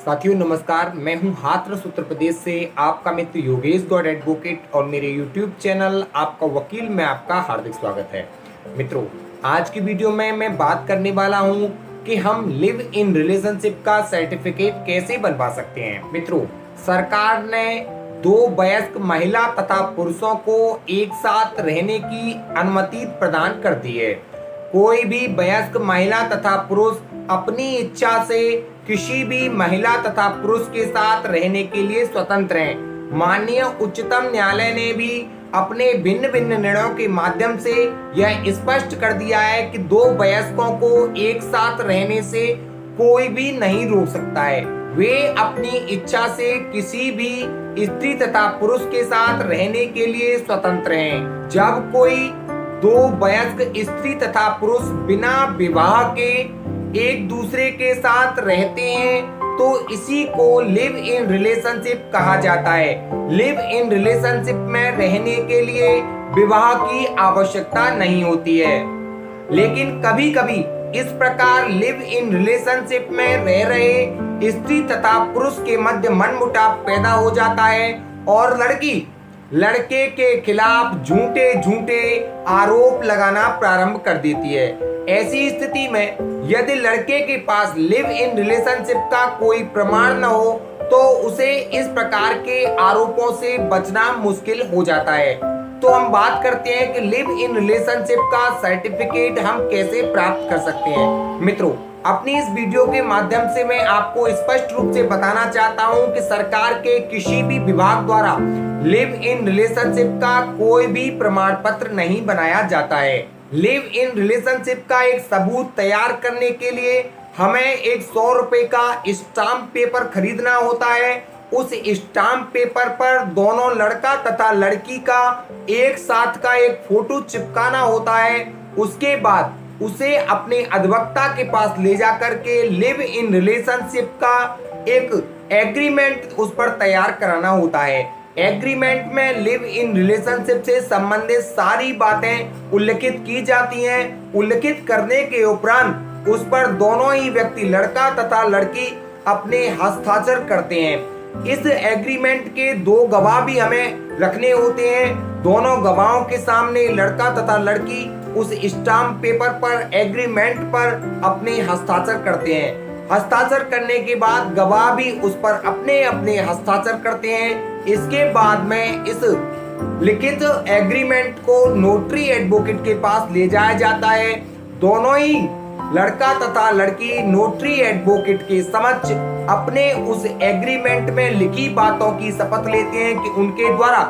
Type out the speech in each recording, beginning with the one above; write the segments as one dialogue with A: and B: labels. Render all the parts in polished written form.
A: साथियों नमस्कार, मैं हूं हाथरस उत्तर प्रदेश से आपका मित्र योगेश गौड़ एडवोकेट और मेरे यूट्यूब चैनल आपका वकील में आपका हार्दिक स्वागत है। मित्रों, आज की वीडियो में मैं बात करने वाला हूं कि हम लिव इन रिलेशनशिप का सर्टिफिकेट कैसे बनवा सकते हैं। मित्रों, सरकार ने दो वयस्क महिला तथा पुरुषों को एक साथ रहने की अनुमति प्रदान कर दी है। कोई भी वयस्क महिला तथा पुरुष अपनी इच्छा से किसी भी महिला तथा पुरुष के साथ रहने के लिए स्वतंत्र हैं। माननीय उच्चतम न्यायालय ने भी अपने भिन्न भिन्न निर्णयों के माध्यम से यह स्पष्ट कर दिया है कि दो वयस्कों को एक साथ रहने से कोई भी नहीं रोक सकता है। वे अपनी इच्छा से किसी भी स्त्री तथा पुरुष के साथ रहने के लिए स्वतंत्र हैं। जब कोई दो वयस्क स्त्री तथा पुरुष बिना विवाह के एक दूसरे के साथ रहते हैं तो इसी को लिव इन रिलेशनशिप कहा जाता है। लिव इन रिलेशनशिप में रहने के लिए विवाह की आवश्यकता नहीं होती है, लेकिन कभी कभी इस प्रकार लिव इन रिलेशनशिप में रह रहे स्त्री तथा पुरुष के मध्य मनमुटाव पैदा हो जाता है और लड़की लड़के के खिलाफ झूठे झूठे आरोप लगाना प्रारंभ कर देती है। ऐसी स्थिति में यदि लड़के के पास लिव इन रिलेशनशिप का कोई प्रमाण न हो तो उसे इस प्रकार के आरोपों से बचना मुश्किल हो जाता है। तो हम बात करते हैं कि लिव इन रिलेशनशिप का सर्टिफिकेट हम कैसे प्राप्त कर सकते हैं। मित्रों, अपनी इस वीडियो के माध्यम से मैं आपको स्पष्ट रूप से बताना चाहता हूं कि सरकार के किसी भी विभाग द्वारा लिव इन रिलेशनशिप का कोई भी प्रमाण पत्र नहीं बनाया जाता है। लिव इन रिलेशनशिप का एक सबूत तैयार करने के लिए हमें एक 100 रुपए का स्टाम्प पेपर खरीदना होता है। उस स्टाम्प पेपर पर दोनों लड़का तथा लड़की का एक साथ का एक फोटो चिपकाना होता है। उसके बाद उसे अपने अधिवक्ता के पास ले जाकर के लिव इन रिलेशनशिप का एक एग्रीमेंट उस पर तैयार कराना होता है। एग्रीमेंट में लिव इन रिलेशनशिप से संबंधित सारी बातें उल्लिखित की जाती हैं। उल्लिखित करने के उपरांत उस पर दोनों ही व्यक्ति लड़का तथा लड़की अपने हस्ताक्षर करते हैं। इस एग्रीमेंट के दो गवाह भी हमें रखने होते हैं। दोनों गवाहों के सामने लड़का तथा लड़की उस स्टाम्प पेपर पर एग्रीमेंट पर अपने हस्ताक्षर करते हैं। हस्ताक्षर करने के बाद गवाह भी उस पर अपने अपने हस्ताक्षर करते हैं। इसके बाद में इस लिखित एग्रीमेंट को नोटरी एडवोकेट के पास ले जाया जाता है। दोनों ही लड़का तथा लड़की नोटरी एडवोकेट के समक्ष अपने उस एग्रीमेंट में लिखी बातों की शपथ लेते हैं कि उनके द्वारा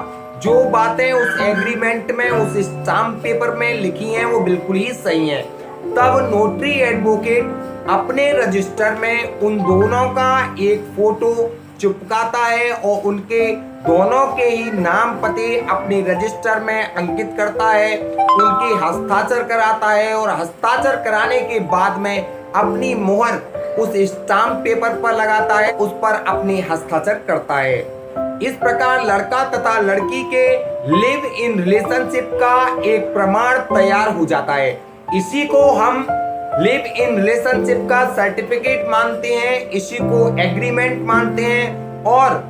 A: जो बातें उस एग्रीमेंट में उस स्टाम्प पेपर में लिखी हैं वो बिल्कुल ही सही हैं। तब नोटरी एडवोकेट अपने रजिस्टर में उन दोनों का एक फोटो चिपकाता है और उनके दोनों के ही नाम पते अपने रजिस्टर में अंकित करता है, उनके हस्ताक्षर कराता है और हस्ताक्षर कराने के बाद में अपनी मोहर उस स्टाम्प पेपर पर लगाता है, उस पर अपने हस्ताक्षर करता है। इस प्रकार लड़का तथा लड़की के लिव इन रिलेशनशिप का एक प्रमाण तैयार हो जाता है। इसी को हम लिव इन रिलेशनशिप का सर्टिफिकेट मानते हैं, इसी को एग्रीमेंट मानते हैं। और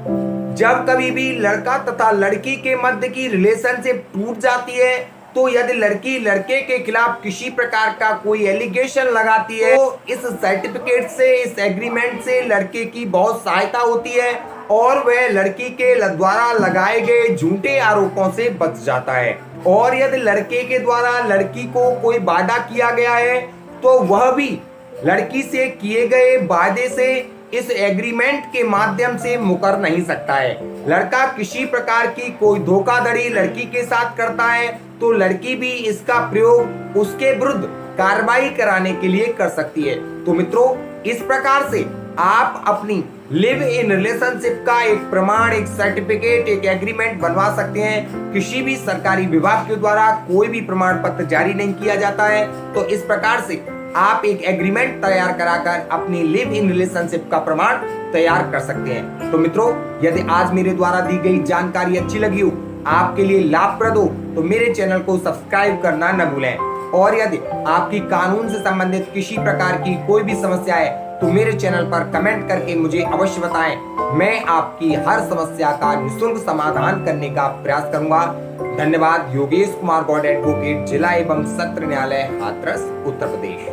A: जब कभी भी लड़का तथा लड़की के मध्य की रिलेशनशिप टूट जाती है तो यदि लड़की लड़के के खिलाफ किसी प्रकार का कोई एलिगेशन लगाती है तो इस सर्टिफिकेट से, इस एग्रीमेंट से लड़के की बहुत सहायता होती है और वह लड़की के द्वारा लगाए गए झूठे आरोपों से बच जाता है। और यदि लड़के के द्वारा लड़की को कोई वादा किया गया है तो वह भी लड़की से किए गए वादे से इस एग्रीमेंट के माध्यम से मुकर नहीं सकता है। लड़का किसी प्रकार की कोई धोखाधड़ी लड़की के साथ करता है तो लड़की भी इसका प्रयोग उसके विरुद्ध कार्रवाई कराने के लिए कर सकती है। तो मित्रों, इस प्रकार से आप अपनी लिव इन रिलेशनशिप का एक प्रमाण, एक सर्टिफिकेट, एक एग्रीमेंट बनवा सकते हैं। किसी भी सरकारी विभाग के द्वारा कोई भी प्रमाण पत्र जारी नहीं किया जाता है, तो इस प्रकार से आप एक एग्रीमेंट तैयार कराकर अपनी लिव इन रिलेशनशिप का प्रमाण तैयार कर सकते हैं। तो मित्रों, यदि आज मेरे द्वारा दी गई जानकारी अच्छी लगी हो, आपके लिए लाभप्रद हो, तो मेरे चैनल को सब्सक्राइब करना न भूलें। और यदि आपकी कानून से संबंधित किसी प्रकार की कोई भी समस्या है तो मेरे चैनल पर कमेंट करके मुझे अवश्य बताएं। मैं आपकी हर समस्या का निःशुल्क समाधान करने का प्रयास करूंगा। धन्यवाद। योगेश कुमार गौड़ एडवोकेट, जिला एवं सत्र न्यायालय, हाथरस, उत्तर प्रदेश।